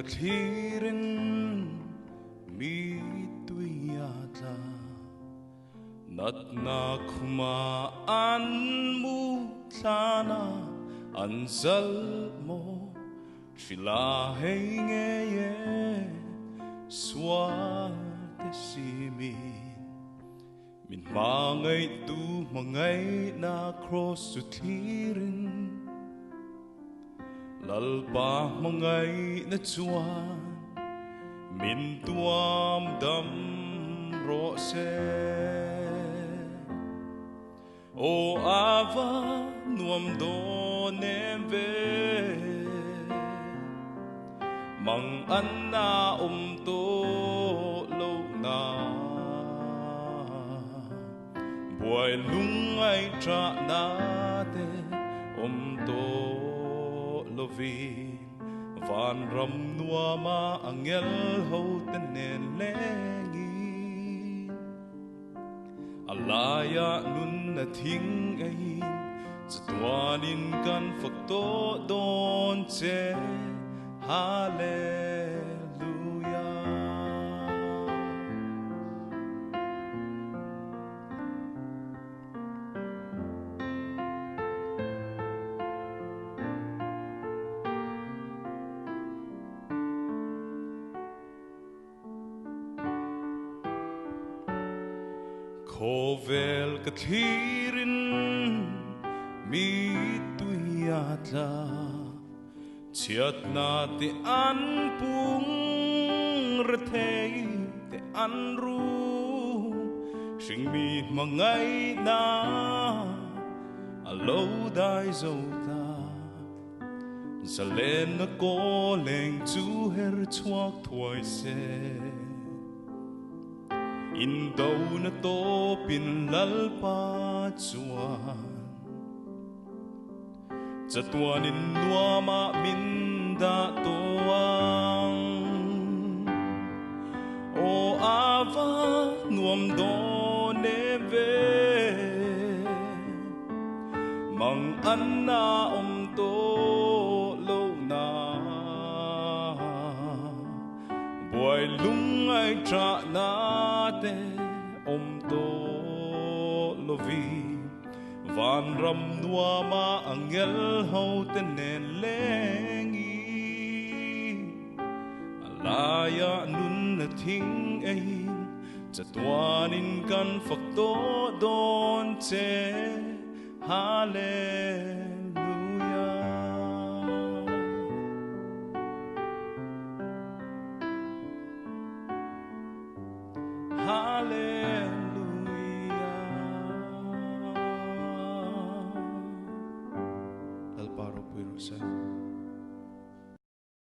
Thlirin mi tuyata nat na khuma an mu thana anzal mo shila henge ye swate simin min mangai tu mangai na cross to Thlirin lalpa mangai na chuan min tuam dam ro se o ava nuam do nem ve mang anna to lo na buai lung ai tra na te to lovin van ram nuama angel ho tenen lengi alaya nun na thing ein zatuanin kan fakto don che hallelujah. Khawvel Thlirin mi tuyata chiat na te an pung rthei te an ru sing mi mangai na alo dai zota zalen na ko leng chu her chuak thoi se in đâu na to pin lalpa chuan chatuanin nuama min da toang o ava nuam do ne ve mang anna to lo na buai lung ai tra na te to lovi van ram nuama angel ho tenen lengi alaya nun na thing ein chatuanin kan fakto don che hallelujah. Hallelujah. Lalparo puirosa.